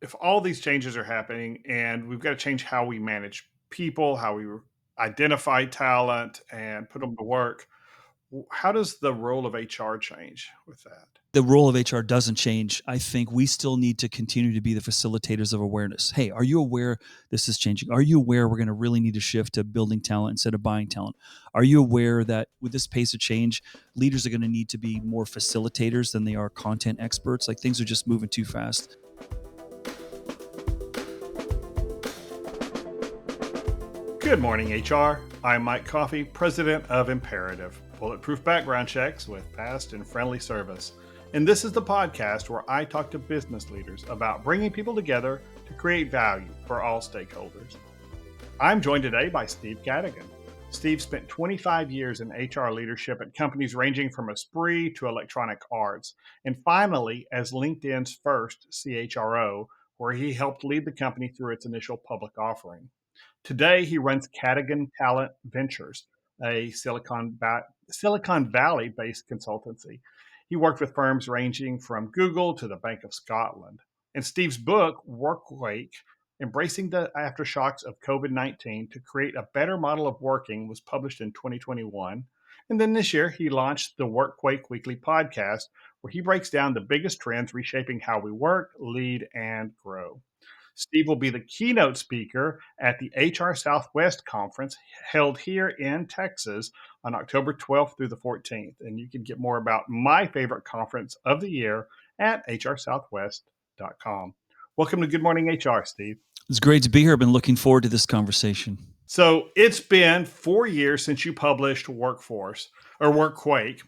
if all these changes are happening and we've got to change how we manage people, how we identify talent and put them to work, how does the role of HR change with that? The role of HR doesn't change. I think we still need to continue to be the facilitators of awareness. Hey, are you aware this is changing? Are you aware we're going to really need to shift to building talent instead of buying talent? Are you aware that with this pace of change, leaders are going to need to be more facilitators than they are content experts? Like things are just moving too fast. Good morning, HR. I'm Mike Coffey, president of Imperative, bulletproof background checks with fast and friendly service. And this is the podcast where I talk to business leaders about bringing people together to create value for all stakeholders. I'm joined today by Steve Cadigan. Steve spent 25 years in HR leadership at companies ranging from Esprit to Electronic Arts, and finally as LinkedIn's first CHRO, where he helped lead the company through its initial public offering. Today, he runs Cadigan Talent Ventures, a Silicon Valley-based consultancy. He worked with firms ranging from Google to the Bank of Scotland. And Steve's book, Workquake, Embracing the Aftershocks of COVID-19 to Create a Better Model of Working, was published in 2021. And then this year, he launched the Workquake Weekly podcast, where he breaks down the biggest trends reshaping how we work, lead, and grow. Steve will be the keynote speaker at the HR Southwest Conference held here in Texas on October 12th through the 14th. And you can get more about my favorite conference of the year at hrsouthwest.com. Welcome to Good Morning HR, Steve. It's great to be here. I've been looking forward to this conversation. So it's been 4 years since you published Workforce or Workquake.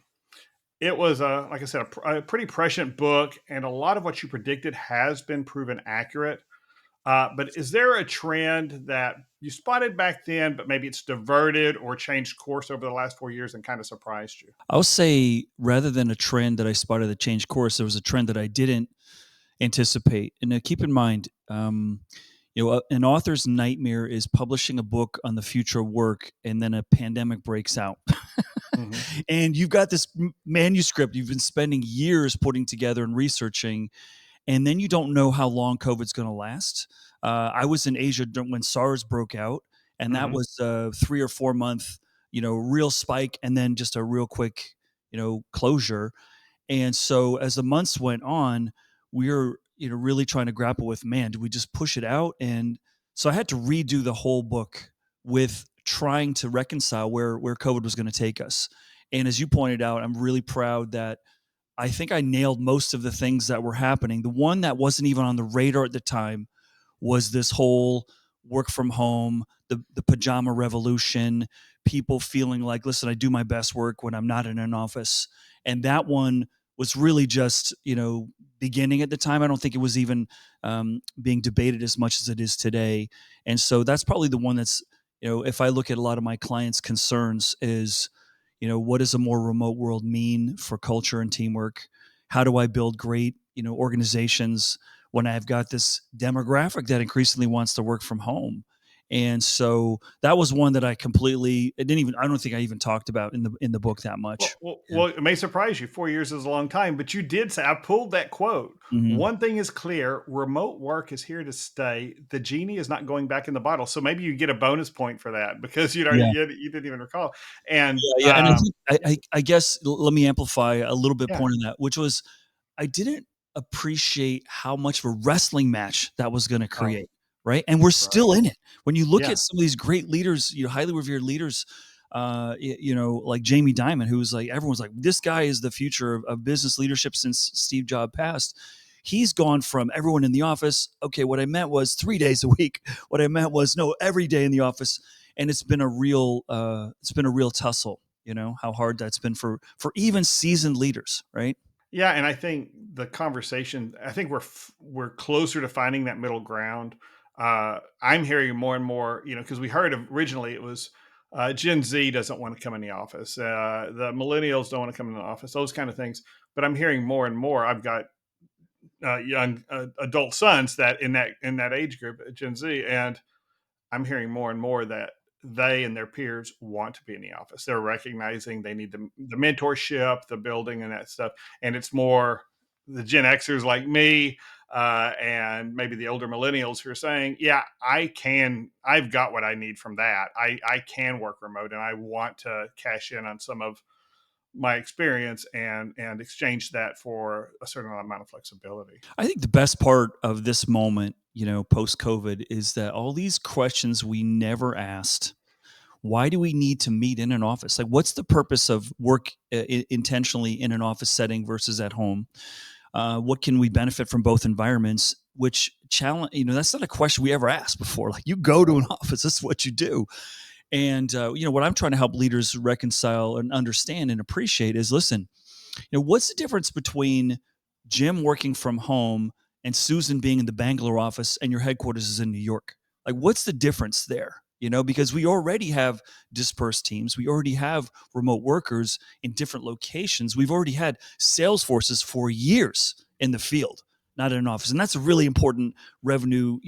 It was, like I said, a pretty prescient book, and a lot of what you predicted has been proven accurate. But is there a trend that you spotted back then, but maybe it's diverted or changed course over the last 4 years and kind of surprised you? I'll say rather than a trend that I spotted that changed course, there was a trend that I didn't anticipate. And keep in mind, an author's nightmare is publishing a book on the future of work and then a pandemic breaks out. Mm-hmm. And you've got this manuscript you've been spending years putting together and researching, and then you don't know how long COVID's going to last. I was in Asia when SARS broke out, and that was a 3 or 4 month, real spike, and then just a real quick, closure. And so as the months went on, we were, really trying to grapple with, man, do we just push it out? And so I had to redo the whole book with trying to reconcile where COVID was going to take us. And as you pointed out, I'm really proud that I think I nailed most of the things that were happening. The one that wasn't even on the radar at the time was this whole work from home, the pajama revolution, people feeling like, listen, I do my best work when I'm not in an office. And that one was really just, beginning at the time. I don't think it was even being debated as much as it is today. And so that's probably the one that's, if I look at a lot of my clients' concerns is, what does a more remote world mean for culture and teamwork? How do I build great, organizations when I've got this demographic that increasingly wants to work from home? And so that was one that I don't think I even talked about in the book that much. Well, it may surprise you. 4 years is a long time, but you did say, I pulled that quote. Mm-hmm. One thing is clear, remote work is here to stay. The genie is not going back in the bottle. So maybe you get a bonus point for that because you didn't even recall. And and I guess let me amplify a little bit point on that, which was I didn't appreciate how much of a wrestling match that was going to create. Right. And we're still in it. When you look at some of these great leaders, highly revered leaders, like Jamie Dimon, who's like, everyone's like, this guy is the future of business leadership since Steve Jobs passed. He's gone from everyone in the office. Okay, what I meant was 3 days a week. What I meant was no, every day in the office. And it's been a real tussle, how hard that's been for even seasoned leaders. Right. Yeah. And I think the conversation, I think we're closer to finding that middle ground. I'm hearing more and more, because we heard originally it was Gen Z doesn't want to come in the office. The millennials don't want to come in the office, those kind of things. But I'm hearing more and more. I've got young adult sons that in that age group, Gen Z, and I'm hearing more and more that they and their peers want to be in the office. They're recognizing they need the mentorship, the building and that stuff. And it's more the Gen Xers like me and maybe the older millennials who are saying, yeah, I've got what I need from that. I can work remote and I want to cash in on some of my experience and exchange that for a certain amount of flexibility. I think the best part of this moment, post COVID, is that all these questions we never asked. Why do we need to meet in an office? Like, what's the purpose of work intentionally in an office setting versus at home? What can we benefit from both environments? Which challenge, that's not a question we ever asked before. Like, you go to an office, this is what you do. And, what I'm trying to help leaders reconcile and understand and appreciate is, listen, what's the difference between Jim working from home and Susan being in the Bangalore office and your headquarters is in New York? Like, what's the difference there? Because we already have dispersed teams. We already have remote workers in different locations. We've already had sales forces for years in the field, not in an office. And that's a really important revenue,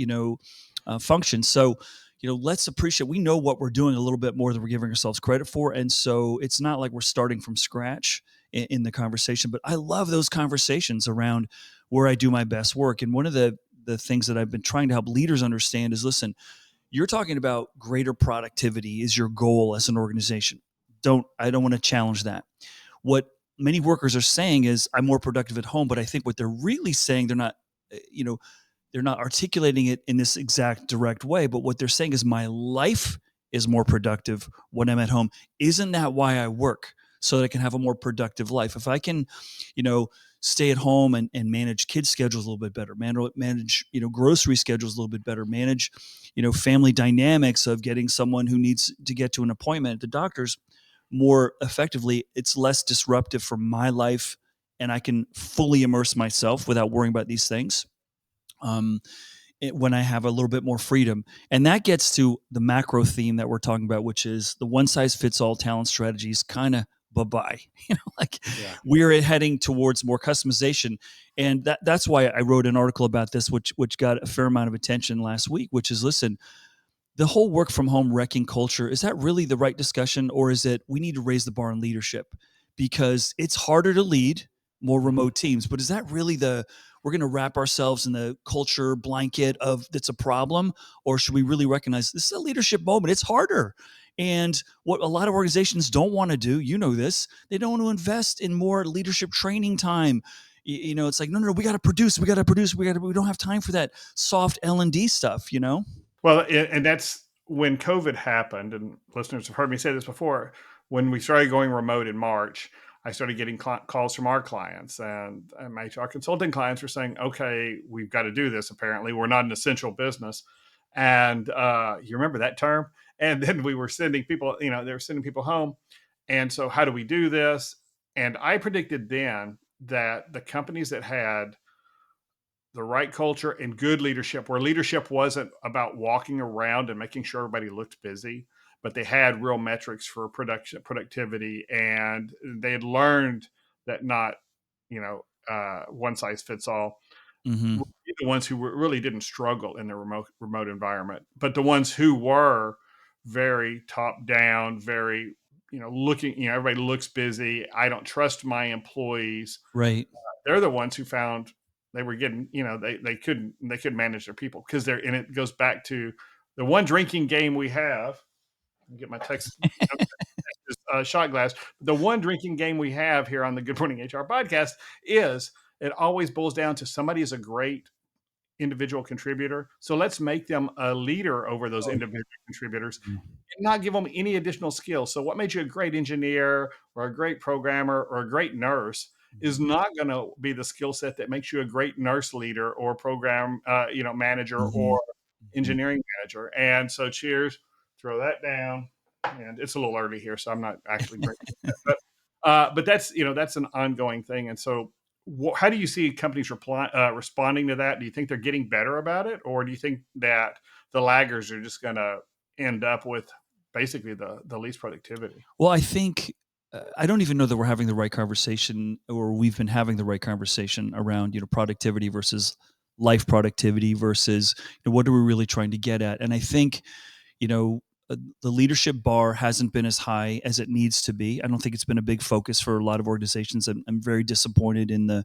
function. So, let's appreciate, we know what we're doing a little bit more than we're giving ourselves credit for. And so it's not like we're starting from scratch in the conversation, but I love those conversations around where I do my best work. And one of the things that I've been trying to help leaders understand is, listen, you're talking about greater productivity is your goal as an organization. I don't want to challenge that. What many workers are saying is, I'm more productive at home, but I think what they're really saying, they're not articulating it in this exact direct way, but what they're saying is, my life is more productive when I'm at home. Isn't that why I work? So that I can have a more productive life. If I can, stay at home and manage kids' schedules a little bit better, manage, grocery schedules a little bit better, manage, family dynamics of getting someone who needs to get to an appointment at the doctor's more effectively, it's less disruptive for my life, and I can fully immerse myself without worrying about these things. When I have a little bit more freedom. And that gets to the macro theme that we're talking about, which is the one size fits all talent strategies kind of bye-bye. We're heading towards more customization. And that's why I wrote an article about this, which got a fair amount of attention last week, which is, listen, the whole work from home wrecking culture, is that really the right discussion? Or is it, we need to raise the bar in leadership? Because it's harder to lead more remote teams, but is that really we're going to wrap ourselves in the culture blanket of that's a problem? Or should we really recognize this is a leadership moment? It's harder. And what a lot of organizations don't want to do, this, they don't want to invest in more leadership training time. It's like, no, we got to produce. We don't have time for that soft L&D stuff, Well, and that's when COVID happened, and listeners have heard me say this before. When we started going remote in March, I started getting calls from our clients, and my HR consulting clients were saying, okay, we've got to do this. Apparently, we're not an essential business. And you remember that term? And then we were sending people, they were sending people home. And so how do we do this? And I predicted then that the companies that had the right culture and good leadership, where leadership wasn't about walking around and making sure everybody looked busy, but they had real metrics for productivity, and they had learned that not, one size fits all. Mm-hmm. The ones who really didn't struggle in the remote environment, but the ones who were very top down, very, looking, everybody looks busy. I don't trust my employees. Right. They're the ones who found they were getting, they couldn't manage their people because and it goes back to the one drinking game we have. Get my text shot glass. The one drinking game we have here on the Good Morning HR podcast is, it always boils down to somebody is a great individual contributor. So let's make them a leader over those individual contributors and not give them any additional skills. So what made you a great engineer or a great programmer or a great nurse is not going to be the skill set that makes you a great nurse leader or program, manager or engineering manager. And so cheers, throw that down. And it's a little early here, so I'm not actually drinking that. But that's an ongoing thing. And so how do you see companies responding to that? Do you think they're getting better about it? Or do you think that the laggers are just going to end up with basically the least productivity? Well, I think, I don't even know that we're having the right conversation, or we've been having the right conversation around, productivity versus life productivity versus what are we really trying to get at? And I think, the leadership bar hasn't been as high as it needs to be. I don't think it's been a big focus for a lot of organizations. I'm very disappointed in the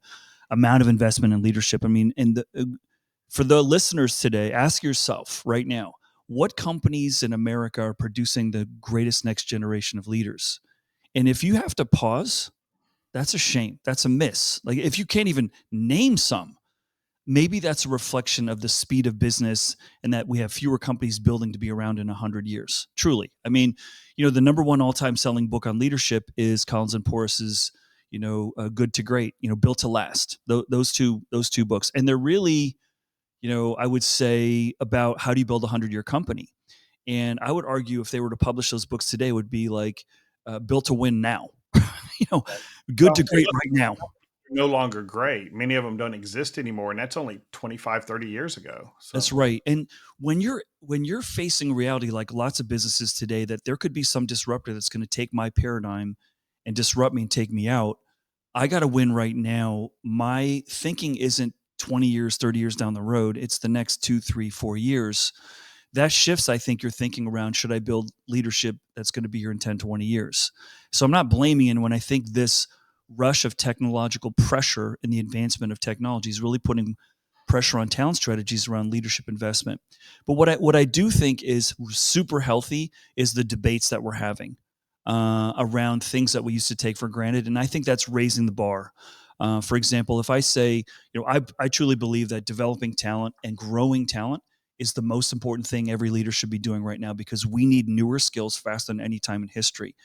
amount of investment in leadership. I mean, for the listeners today, ask yourself right now, what companies in America are producing the greatest next generation of leaders? And if you have to pause, that's a shame. That's a miss. Like if you can't even name some, maybe that's a reflection of the speed of business and that we have fewer companies building to be around in 100 years. Truly. I mean, the number one all-time selling book on leadership is Collins and Porras's, Good to Great, Built to Last. Those two books. And they're really, I would say about how do you build a 100-year company. And I would argue if they were to publish those books today, it would be like Built to Win Now, Good to Great right now. No longer great. Many of them don't exist anymore. And that's only 25, 30 years ago. So. That's right. And when you're facing reality, like lots of businesses today, that there could be some disruptor that's going to take my paradigm and disrupt me and take me out. I got to win right now. My thinking isn't 20 years, 30 years down the road. It's the next 2, 3, 4 years. That shifts, I think, your thinking around, should I build leadership that's going to be here in 10, 20 years? So I'm not blaming it when I think this rush of technological pressure in the advancement of technology is really putting pressure on talent strategies around leadership investment. But what I do think is super healthy is the debates that we're having around things that we used to take for granted. And I think that's raising the bar. For example, if I say, I truly believe that developing talent and growing talent is the most important thing every leader should be doing right now, because we need newer skills faster than any time in history.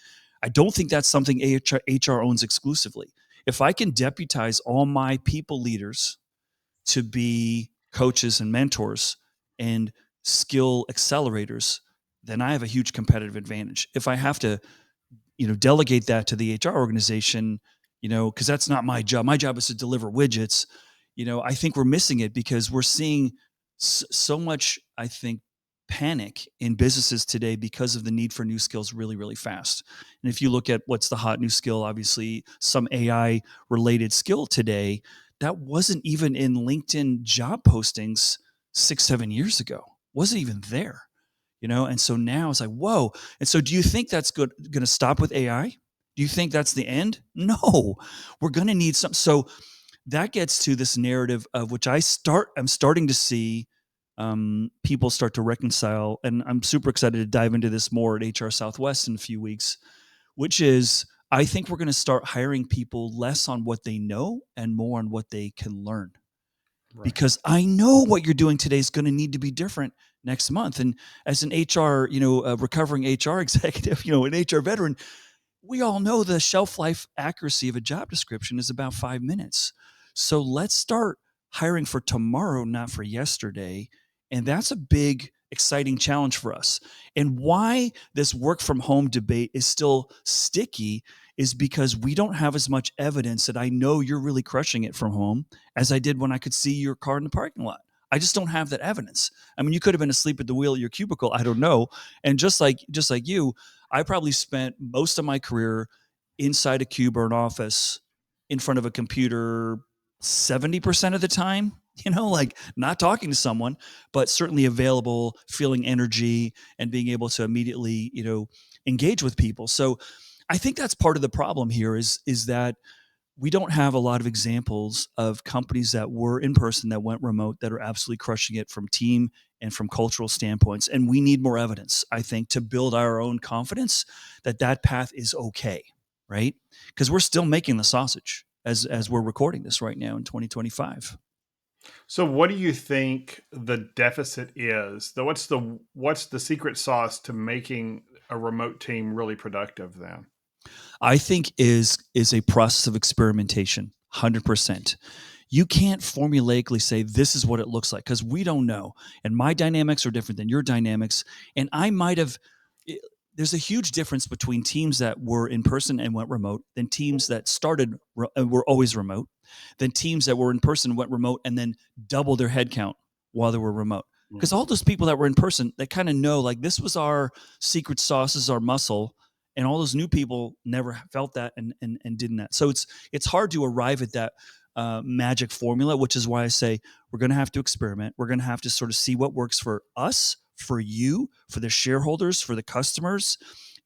I don't think that's something HR owns exclusively. If I can deputize all my people leaders to be coaches and mentors and skill accelerators, then I have a huge competitive advantage. If I have to, delegate that to the HR organization, because that's not my job. My job is to deliver widgets. I think we're missing it because we're seeing so much, I think, panic in businesses today because of the need for new skills really, really fast. And if you look at what's the hot new skill, obviously some AI related skill today, that wasn't even in LinkedIn job postings 6, 7 years ago. Wasn't even there, And so now it's like, whoa. And so do you think that's going to stop with AI? Do you think that's the end? No, we're going to need some. So that gets to this narrative of which I'm starting to see people start to reconcile. And I'm super excited to dive into this more at HR Southwest in a few weeks, which is, I think we're going to start hiring people less on what they know and more on what they can learn. Right. Because I know what you're doing today is going to need to be different next month. And as an HR, a recovering HR executive, an HR veteran, we all know the shelf life accuracy of a job description is about 5 minutes. So let's start hiring for tomorrow, not for yesterday. And that's a big, exciting challenge for us. And why this work from home debate is still sticky is because we don't have as much evidence that I know you're really crushing it from home as I did when I could see your car in the parking lot. I just don't have that evidence. I mean, you could have been asleep at the wheel at your cubicle. I don't know. And just like you, I probably spent most of my career inside a cube or an office in front of a computer 70% of the time, like not talking to someone, but certainly available, feeling energy and being able to immediately, engage with people. So I think that's part of the problem here is that we don't have a lot of examples of companies that were in person that went remote that are absolutely crushing it from team and from cultural standpoints. And we need more evidence, I think, to build our own confidence that path is okay, right? Because we're still making the sausage as we're recording this right now in 2025. So what do you think the deficit is? What's the secret sauce to making a remote team really productive then? I think is a process of experimentation, 100%. You can't formulaically say this is what it looks like because we don't know. And my dynamics are different than your dynamics. And I might have, there's a huge difference between teams that were in person and went remote than teams that started were always remote, than teams that were in person and went remote and then doubled their headcount while they were remote. Because all those people that were in person, they kind of know like this was our secret sauce, this is our muscle. And all those new people never felt that and didn't that. So it's hard to arrive at that magic formula, which is why I say we're going to have to experiment. We're going to have to sort of see what works for us, for you, for the shareholders, for the customers.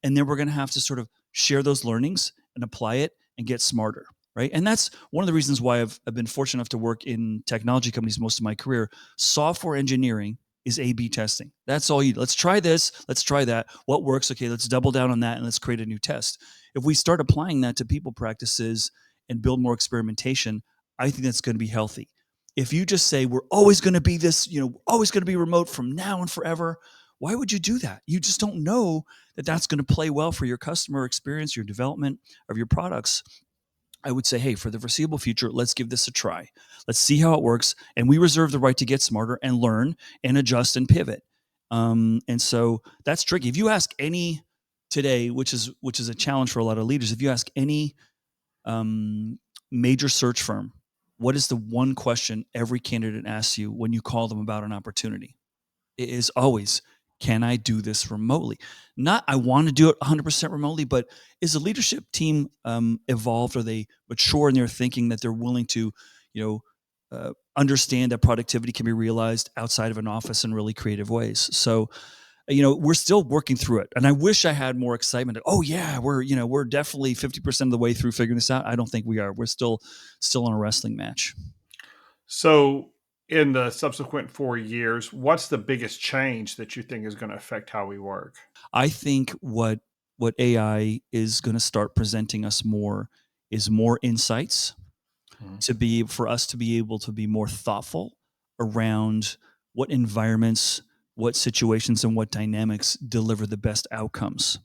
And then we're going to have to sort of share those learnings and apply it and get smarter. right? And that's one of the reasons why I've been fortunate enough to work in technology companies most of my career. Software engineering is A/B testing. That's all you do. Let's try this. Let's try that. What works? Okay, let's double down on that and let's create a new test. If we start applying that to people practices and build more experimentation, I think that's going to be healthy. If you just say we're always going to be this, always going to be remote from now and forever, why would you do that? You just don't know that that's going to play well for your customer experience, your development of your products. I would say, hey, for the foreseeable future, let's give this a try. Let's see how it works. And we reserve the right to get smarter and learn and adjust and pivot. And so that's tricky. If you ask any today, which is a challenge for a lot of leaders, if you ask any major search firm, what is the one question every candidate asks you when you call them about an opportunity? It is always, can I do this remotely? Not I want to do it 100% remotely, but is the leadership team evolved? Are they mature in their thinking that they're willing to, understand that productivity can be realized outside of an office in really creative ways? So, we're still working through it, and I wish I had more excitement. Oh yeah, we're definitely 50% of the way through figuring this out. I don't think we are. We're still in a wrestling match. So, in the subsequent 4 years, what's the biggest change that you think is going to affect how we work? I think what AI is going to start presenting us more is more insights Mhm. for us to be able to be more thoughtful around what environments, what situations, and what dynamics deliver the best outcomes.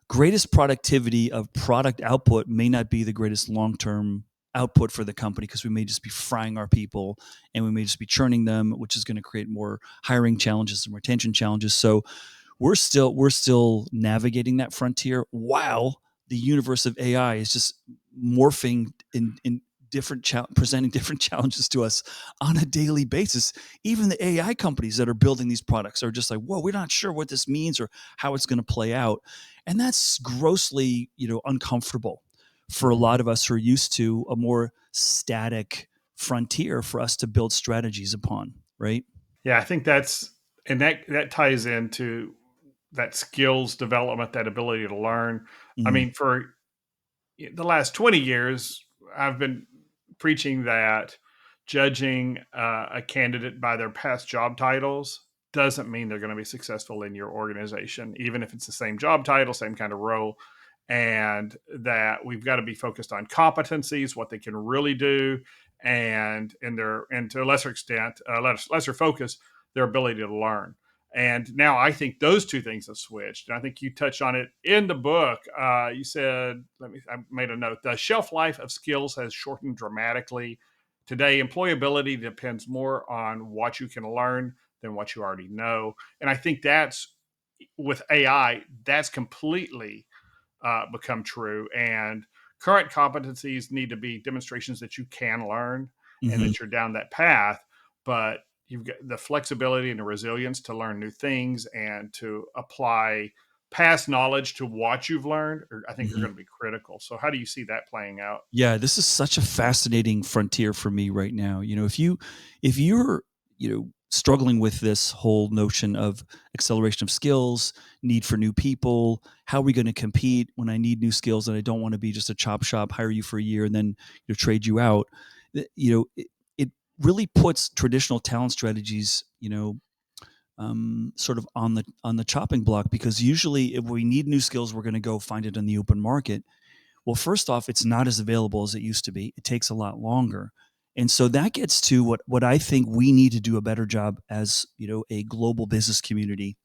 Greatest productivity of product output may not be the greatest long-term output for the company, because we may just be frying our people and we may just be churning them, which is going to create more hiring challenges and retention challenges. So we're still navigating that frontier while the universe of AI is just morphing in presenting different challenges to us on a daily basis. Even the AI companies that are building these products are just like, whoa, we're not sure what this means or how it's going to play out. And that's grossly, uncomfortable for a Mhm. lot of us who are used to a more static frontier for us to build strategies upon, right? Yeah, I think that ties into that skills development, that ability to learn. I Mm, mean, for the last 20 years, I've been preaching that judging a candidate by their past job titles doesn't mean they're going to be successful in your organization, even if it's the same job title, same kind of role. And that we've got to be focused on competencies, what they can really do, and to a lesser extent, lesser focus, their ability to learn. And now I think those two things have switched. And I think you touched on it in the book. You said, I made a note, the shelf life of skills has shortened dramatically. Today, employability depends more on what you can learn than what you already know. And I think that's with AI, that's completely become true. And current competencies need to be demonstrations that you can learn and mhm. that you're down that path. But you've got the flexibility and the resilience to learn new things and to apply past knowledge to what you've learned, I think are Mhm. going to be critical. So, how do you see that playing out? Yeah, this is such a fascinating frontier for me right now. If you're, struggling with this whole notion of acceleration of skills, need for new people, how are we going to compete when I need new skills and I don't want to be just a chop shop, hire you for a year and then trade you out. It really puts traditional talent strategies, sort of on the chopping block, because usually if we need new skills, we're going to go find it in the open market. Well, first off, it's not as available as it used to be. It takes a lot longer. And so that gets to what I think we need to do a better job as, a global business community,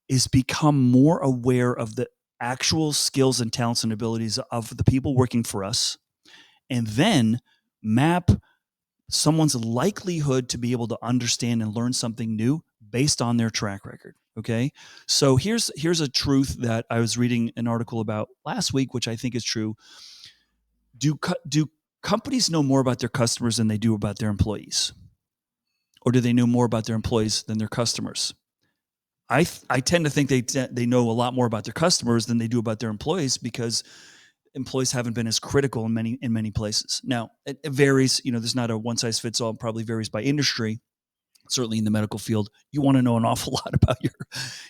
is become more aware of the actual skills and talents and abilities of the people working for us, and then map someone's likelihood to be able to understand and learn something new based on their track record. Okay. So here's a truth that I was reading an article about last week, which I think is true. Do companies know more about their customers than they do about their employees? Or do they know more about their employees than their customers? I tend to think they know a lot more about their customers than they do about their employees, because employees haven't been as critical in many places. Now, it varies. There's not a one size fits all. It probably varies by industry. Certainly in the medical field, you want to know an awful lot about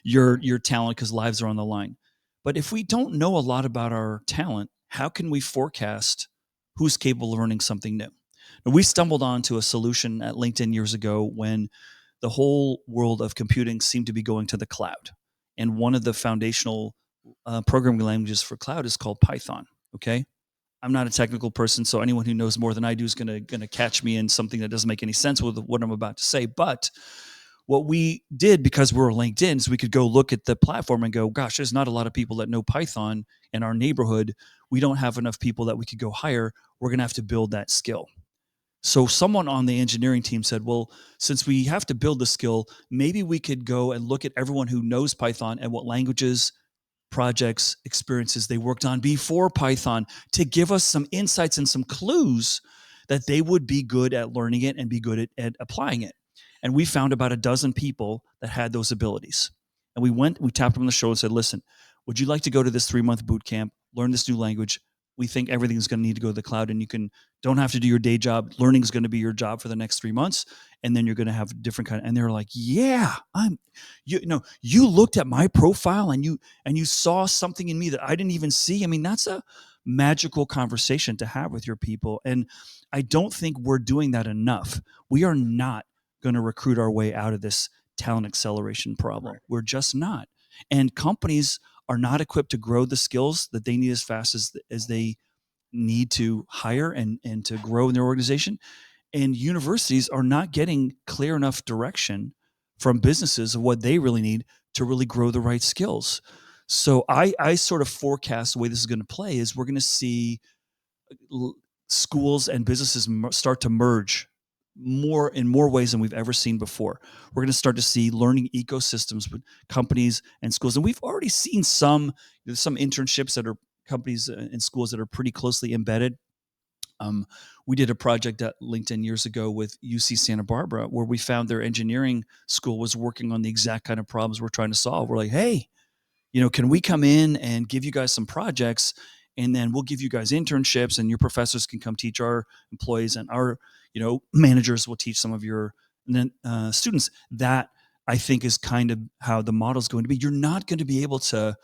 your talent, because lives are on the line. But if we don't know a lot about our talent, how can we forecast who's capable of learning something new. And we stumbled onto a solution at LinkedIn years ago when the whole world of computing seemed to be going to the cloud. And one of the foundational programming languages for cloud is called Python. Okay. I'm not a technical person, so anyone who knows more than I do is going to catch me in something that doesn't make any sense with what I'm about to say. But what we did, because we were LinkedIn, is we could go look at the platform and go, gosh, there's not a lot of people that know Python in our neighborhood. We don't have enough people that we could go hire. We're going to have to build that skill. So someone on the engineering team said, well, since we have to build the skill, maybe we could go and look at everyone who knows Python and what languages, projects, experiences they worked on before Python to give us some insights and some clues that they would be good at learning it and be good at applying it. And we found about a dozen people that had those abilities. And we tapped them on the shoulder and said, listen, would you like to go to this 3-month boot camp, learn this new language? We think everything's going to need to go to the cloud, and don't have to do your day job. Learning is going to be your job for the next 3 months. And then you're going to have different kind of, and they're like, yeah, you looked at my profile and you saw something in me that I didn't even see. I mean, that's a magical conversation to have with your people. And I don't think we're doing that enough. We are not going to recruit our way out of this talent acceleration problem. Right. We're just not. And companies are not equipped to grow the skills that they need as fast as they need to hire and to grow in their organization. And universities are not getting clear enough direction from businesses of what they really need to really grow the right skills. So I sort of forecast the way this is going to play is we're going to see schools and businesses start to merge in more ways than we've ever seen before. We're going to start to see learning ecosystems with companies and schools. And we've already seen some internships that are companies and schools that are pretty closely embedded. We did a project at LinkedIn years ago with UC Santa Barbara where we found their engineering school was working on the exact kind of problems we're trying to solve. We're like, hey, can we come in and give you guys some projects, and then we'll give you guys internships, and your professors can come teach our employees, and our managers will teach some of your students. That, I think, is kind of how the model is going to be. You're not going to be able to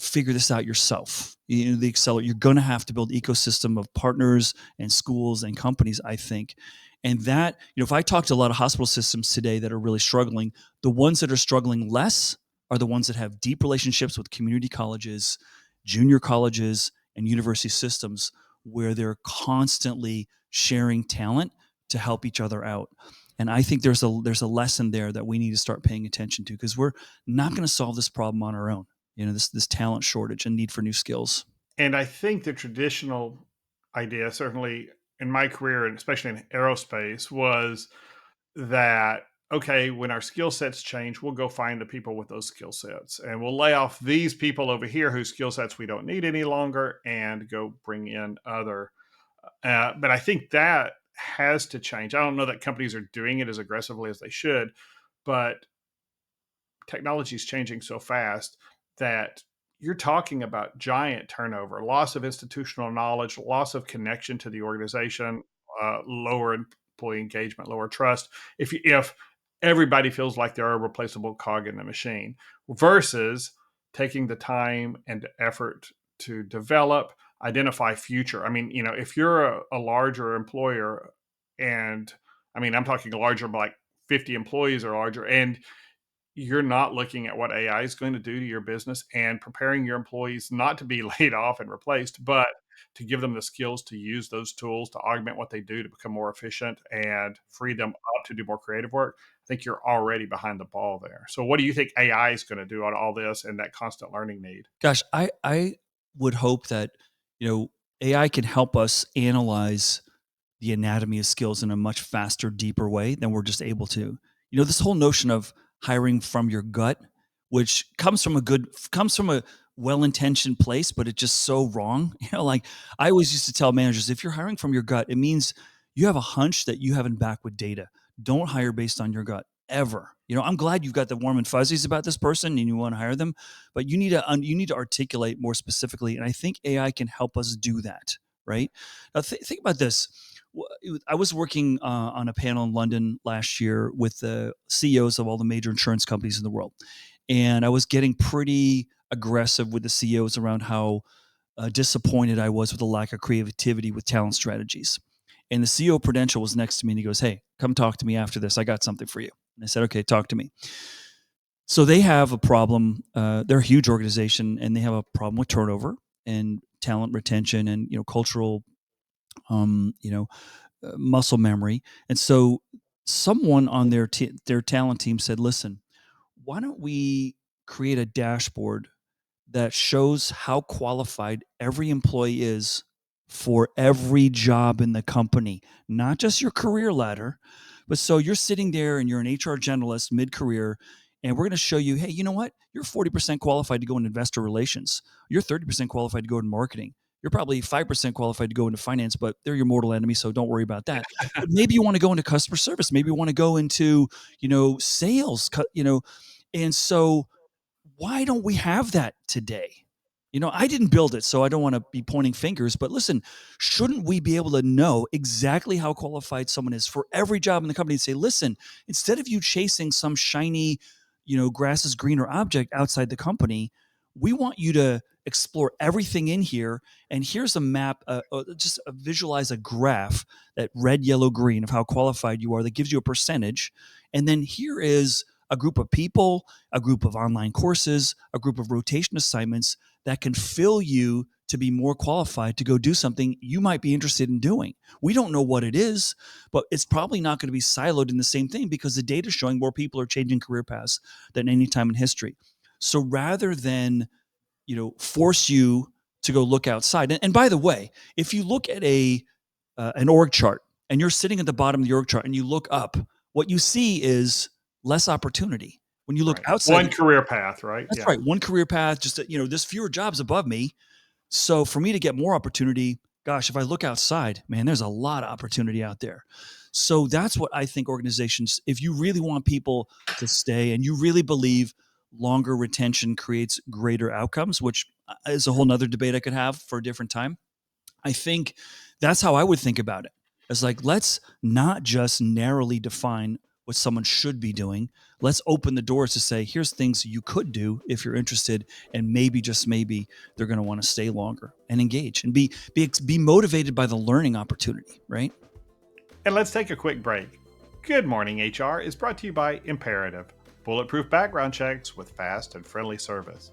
figure this out yourself. The accelerator, you're going to have to build ecosystem of partners and schools and companies, I think. And that, if I talk to a lot of hospital systems today that are really struggling, the ones that are struggling less are the ones that have deep relationships with community colleges, junior colleges, and university systems where they're constantly sharing talent to help each other out. And I think there's a lesson there that we need to start paying attention to, because we're not going to solve this problem on our own. This talent shortage and need for new skills. And I think the traditional idea, certainly in my career, and especially in aerospace, was that, okay, when our skill sets change, we'll go find the people with those skill sets, and we'll lay off these people over here whose skill sets we don't need any longer and go bring in other. But I think that has to change. I don't know that companies are doing it as aggressively as they should, but technology is changing so fast that you're talking about giant turnover, loss of institutional knowledge, loss of connection to the organization, lower employee engagement, lower trust. If everybody feels like they're a replaceable cog in the machine, versus taking the time and effort to develop, identify future. I mean, if you're a larger employer, and I mean, I'm talking larger, like 50 employees or larger, and you're not looking at what AI is going to do to your business and preparing your employees not to be laid off and replaced, but to give them the skills to use those tools to augment what they do to become more efficient and free them up to do more creative work. I think you're already behind the ball there. So what do you think AI is going to do on all this and that constant learning need? Gosh, I would hope that, AI can help us analyze the anatomy of skills in a much faster, deeper way than we're just able to. This whole notion of hiring from your gut, which comes from a well-intentioned place, but it's just so wrong. Like I always used to tell managers, if you're hiring from your gut, it means you have a hunch that you haven't backed with data. Don't hire based on your gut ever. I'm glad you've got the warm and fuzzies about this person and you want to hire them, but you need to articulate more specifically. And I think AI can help us do that. Right now, think about this. I was working on a panel in London last year with the CEOs of all the major insurance companies in the world. And I was getting pretty aggressive with the CEOs around how disappointed I was with the lack of creativity with talent strategies. And the CEO of Prudential was next to me and he goes, "Hey, come talk to me after this. I got something for you." And I said, "Okay, talk to me." So they have a problem. They're a huge organization and they have a problem with turnover and talent retention and, cultural, um, you know, muscle memory. And so someone on their talent team said, "Listen, why don't we create a dashboard that shows how qualified every employee is for every job in the company, not just your career ladder, but so you're sitting there and you're an HR generalist mid-career, and we're going to show you, hey, you know what? You're 40% qualified to go in investor relations. You're 30% qualified to go in marketing. You're probably 5% qualified to go into finance, but they're your mortal enemy, so don't worry about that. But maybe you want to go into customer service. Maybe you want to go into, sales, and so why don't we have that today? I didn't build it, so I don't want to be pointing fingers, but listen, shouldn't we be able to know exactly how qualified someone is for every job in the company and say, listen, instead of you chasing some shiny, grass is greener object outside the company, we want you to explore everything in here. And here's a map, visualize a graph, that red, yellow, green, of how qualified you are that gives you a percentage. And then here is a group of people, a group of online courses, a group of rotation assignments that can fill you to be more qualified to go do something you might be interested in doing. We don't know what it is, but it's probably not going to be siloed in the same thing because the data is showing more people are changing career paths than any time in history. So rather than, force you to go look outside, and by the way, if you look at an org chart and you're sitting at the bottom of the org chart and you look up, what you see is less opportunity. When you look Right. outside, One career path, right? that's Yeah. right, one career path, just there's fewer jobs above me. So for me to get more opportunity, gosh, if I look outside, man, there's a lot of opportunity out there. So that's what I think organizations, if you really want people to stay and you really believe longer retention creates greater outcomes, which is a whole nother debate I could have for a different time. I think that's how I would think about it. It's like, let's not just narrowly define what someone should be doing. Let's open the doors to say, here's things you could do if you're interested, and maybe, just maybe, they're going to want to stay longer and engage and be motivated by the learning opportunity, right? And let's take a quick break. Good Morning HR is brought to you by Imperative, bulletproof background checks with fast and friendly service.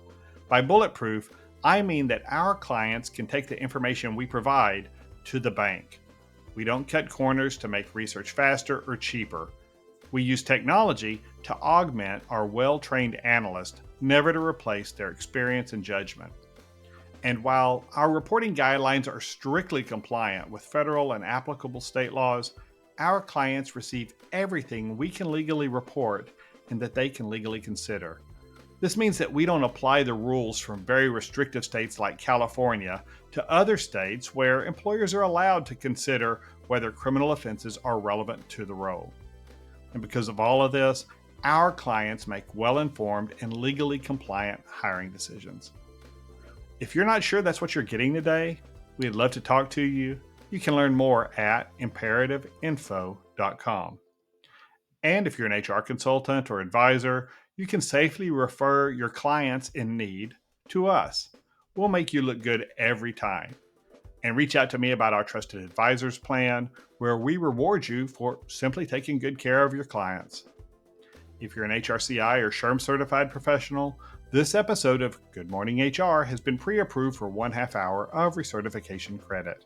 By bulletproof, I mean that our clients can take the information we provide to the bank. We don't cut corners to make research faster or cheaper. We use technology to augment our well-trained analysts, never to replace their experience and judgment. And while our reporting guidelines are strictly compliant with federal and applicable state laws, our clients receive everything we can legally report and that they can legally consider. This means that we don't apply the rules from very restrictive states like California to other states where employers are allowed to consider whether criminal offenses are relevant to the role. And because of all of this, our clients make well-informed and legally compliant hiring decisions. If you're not sure that's what you're getting today, we'd love to talk to you. You can learn more at imperativeinfo.com. And if you're an HR consultant or advisor, you can safely refer your clients in need to us. We'll make you look good every time. And reach out to me about our Trusted Advisors plan, where we reward you for simply taking good care of your clients. If you're an HRCI or SHRM certified professional, this episode of Good Morning HR has been pre-approved for 1/2 hour of recertification credit.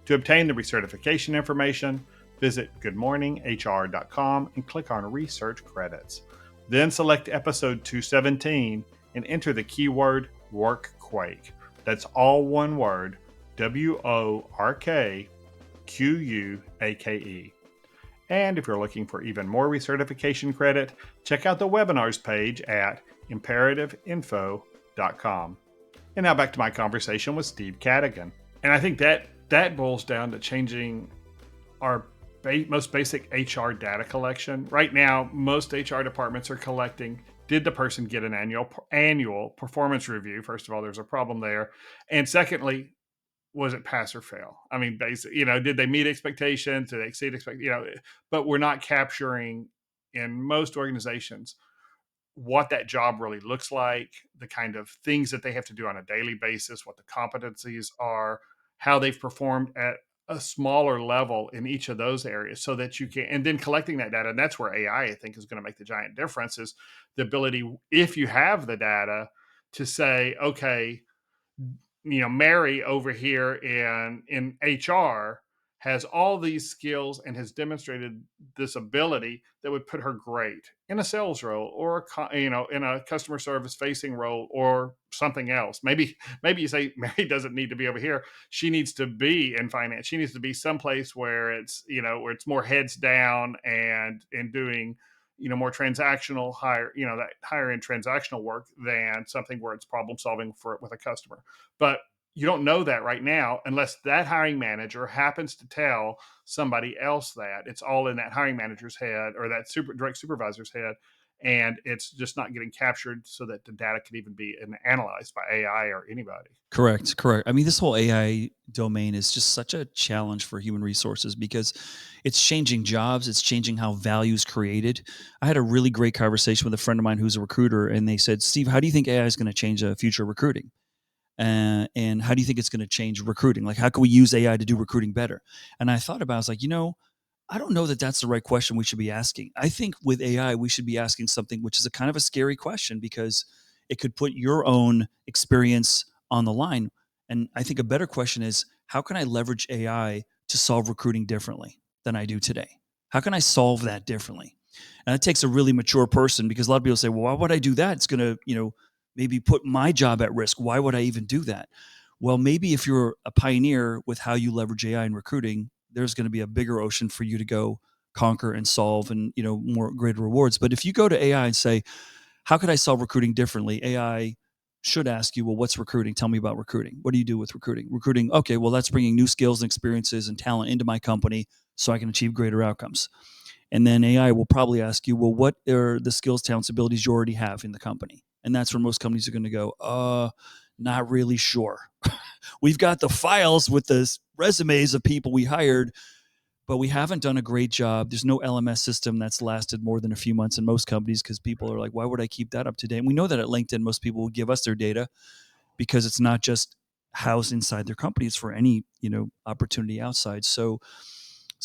To obtain the recertification information, visit goodmorninghr.com and click on Research Credits. Then select episode 217 and enter the keyword WorkQuake. That's all one word, WORKQUAKE. And if you're looking for even more recertification credit, check out the webinars page at imperativeinfo.com. And now back to my conversation with Steve Cadigan. And I think that boils down to changing our most basic HR data collection. Right now, most HR departments are collecting, did the person get an annual performance review? First of all, there's a problem there. And secondly, was it pass or fail? I mean, basically, did they meet expectations? Did they exceed expectations? But we're not capturing, in most organizations, what that job really looks like, the kind of things that they have to do on a daily basis, what the competencies are, how they've performed at a smaller level in each of those areas so that you can, and then collecting that data. And that's where AI, I think, is going to make the giant difference is the ability, if you have the data, to say, okay, Mary over here in HR has all these skills and has demonstrated this ability that would put her great in a sales role or in a customer service facing role or something else. Maybe you say Mary doesn't need to be over here. She needs to be in finance. She needs to be someplace where it's more heads down and doing more transactional that higher end transactional work than something where it's problem solving with a customer. But you don't know that right now unless that hiring manager happens to tell somebody else that. It's all in that hiring manager's head or that direct supervisor's head, and it's just not getting captured so that the data can even be analyzed by AI or anybody. Correct. I mean, this whole AI domain is just such a challenge for human resources because it's changing jobs. It's changing how value is created. I had a really great conversation with a friend of mine who's a recruiter, and they said, "Steve, how do you think AI is going to change future recruiting? And how do you think it's going to change recruiting? Like, how can we use AI to do recruiting better?" And I thought about it, I was like, I don't know that that's the right question we should be asking. I think with AI, we should be asking something which is a kind of a scary question because it could put your own experience on the line. And I think a better question is, how can I leverage AI to solve recruiting differently than I do today? How can I solve that differently? And that takes a really mature person because a lot of people say, well, why would I do that? It's going to, maybe put my job at risk. Why would I even do that? Well, maybe if you're a pioneer with how you leverage AI in recruiting, there's going to be a bigger ocean for you to go conquer and solve and, more greater rewards. But if you go to AI and say, how could I solve recruiting differently? AI should ask you, well, what's recruiting? Tell me about recruiting. What do you do with recruiting? Recruiting, okay, well, that's bringing new skills and experiences and talent into my company so I can achieve greater outcomes. And then AI will probably ask you, well, what are the skills, talents, abilities you already have in the company? And that's where most companies are going to go, not really sure. We've got the files with the resumes of people we hired, but we haven't done a great job. There's no LMS system that's lasted more than a few months in most companies because people are like, why would I keep that up to date? And we know that at LinkedIn, most people will give us their data because it's not just housed inside their company. It's for any, opportunity outside. So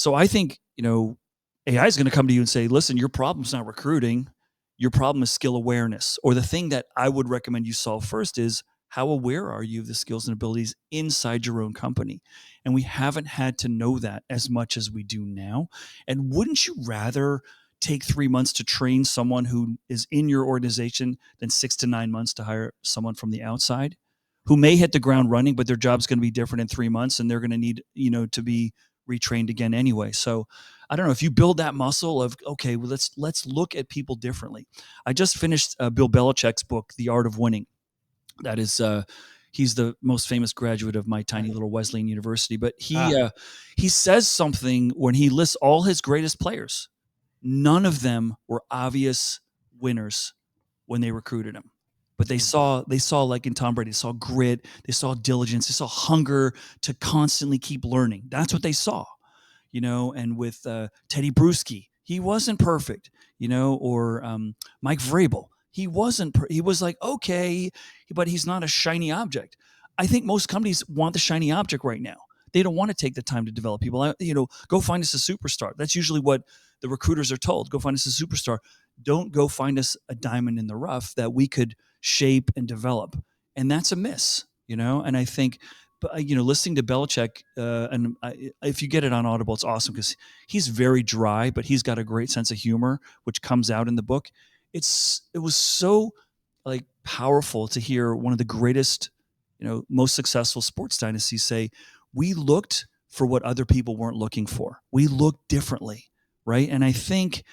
I think, AI is going to come to you and say, listen, your problem's not recruiting. Your problem is skill awareness. Or the thing that I would recommend you solve first is, how aware are you of the skills and abilities inside your own company? And we haven't had to know that as much as we do now. And wouldn't you rather take 3 months to train someone who is in your organization than 6 to 9 months to hire someone from the outside who may hit the ground running, but their job's going to be different in 3 months and they're going to need, to be retrained again anyway. So I don't know if you build that muscle of, okay, well, let's look at people differently. I just finished Bill Belichick's book, The Art of Winning. That is, he's the most famous graduate of my tiny little Wesleyan University. But he says something when he lists all his greatest players. None of them were obvious winners when they recruited him. But they saw like in Tom Brady, they saw grit, they saw diligence, they saw hunger to constantly keep learning. That's what they saw, And with Teddy Bruschi, he wasn't perfect, or Mike Vrabel. He wasn't. He was like, okay, but he's not a shiny object. I think most companies want the shiny object right now. They don't want to take the time to develop people. Go find us a superstar. That's usually what the recruiters are told. Go find us a superstar. Don't go find us a diamond in the rough that we could shape and develop. And that's a miss, And I think, listening to Belichick, if you get it on Audible, it's awesome because he's very dry, but he's got a great sense of humor, which comes out in the book. It was so like powerful to hear one of the greatest, most successful sports dynasties say, we looked for what other people weren't looking for. We looked differently, right? And I think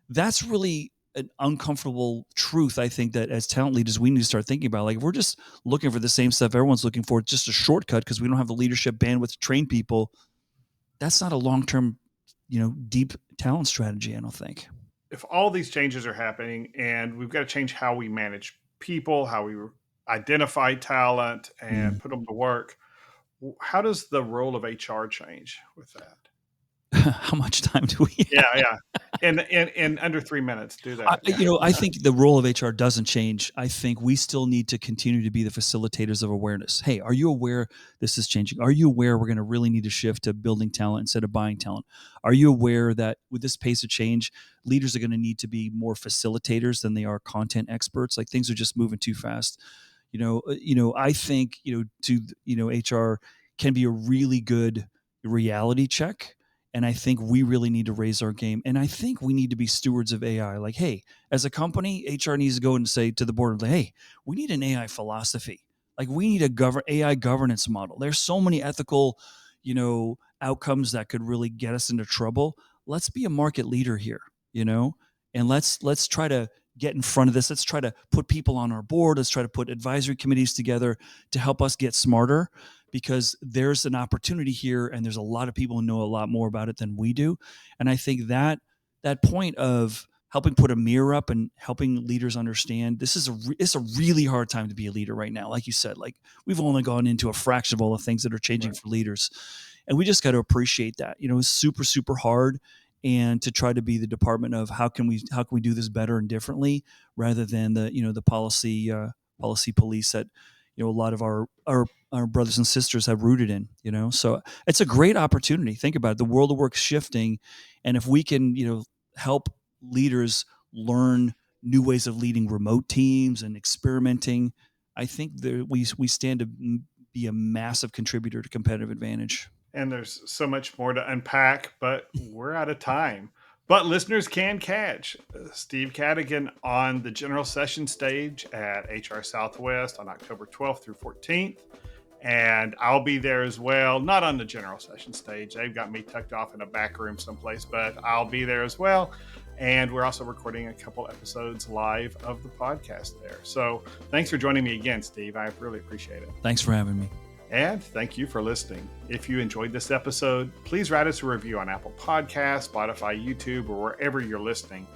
that's really an uncomfortable truth. I think that as talent leaders, we need to start thinking about, like, if we're just looking for the same stuff everyone's looking for, just a shortcut because we don't have the leadership bandwidth to train people. That's not a long-term, deep talent strategy, I don't think. If all these changes are happening and we've got to change how we manage people, how we identify talent and put them to work, how does the role of HR change with that? How much time do we have? Yeah. in under 3 minutes. Do that. I think the role of HR doesn't change. I think we still need to continue to be the facilitators of awareness. Hey, are you aware this is changing? Are you aware we're going to really need to shift to building talent instead of buying talent? Are you aware that with this pace of change, leaders are going to need to be more facilitators than they are content experts? Like things are just moving too fast. I think, HR can be a really good reality check. And I think we really need to raise our game. And I think we need to be stewards of AI. Like, hey, as a company, HR needs to go and say to the board, like, hey, we need an AI philosophy. Like we need a AI governance model. There's so many ethical, outcomes that could really get us into trouble. Let's be a market leader here, and let's try to get in front of this. Let's try to put people on our board. Let's try to put advisory committees together to help us get smarter, because there's an opportunity here and there's a lot of people who know a lot more about it than we do. And I think that point of helping put a mirror up and helping leaders understand this is it's a really hard time to be a leader right now. Like you said, like we've only gone into a fraction of all the things that are changing for leaders. And we just got to appreciate that. It's super, super hard. And to try to be the department of how can we do this better and differently, rather than the policy police that a lot of our brothers and sisters have rooted in. So it's a great opportunity. Think about it. The world of work is shifting, and if we can help leaders learn new ways of leading remote teams and experimenting, I think we stand to be a massive contributor to competitive advantage. And there's so much more to unpack, but we're out of time. But listeners can catch Steve Cadigan on the general session stage at HR Southwest on October 12th through 14th. And I'll be there as well, not on the general session stage. They've got me tucked off in a back room someplace, but I'll be there as well. And we're also recording a couple episodes live of the podcast there. So thanks for joining me again, Steve. I really appreciate it. Thanks for having me. And thank you for listening. If you enjoyed this episode, please write us a review on Apple Podcasts, Spotify, YouTube, or wherever you're listening.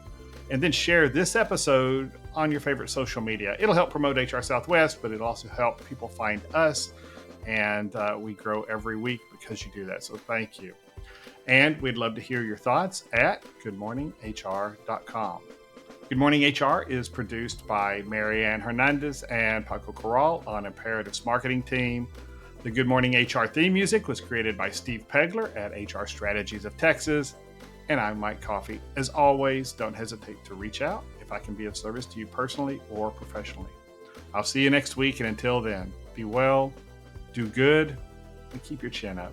And then share this episode on your favorite social media. It'll help promote HR Southwest, but it'll also help people find us. And we grow every week because you do that. So thank you. And we'd love to hear your thoughts at goodmorninghr.com. Good Morning HR is produced by Marianne Hernandez and Paco Corral on Imperative's marketing team. The Good Morning HR theme music was created by Steve Pegler at HR Strategies of Texas. And I'm Mike Coffey. As always, don't hesitate to reach out if I can be of service to you personally or professionally. I'll see you next week. And until then, be well, do good, and keep your chin up.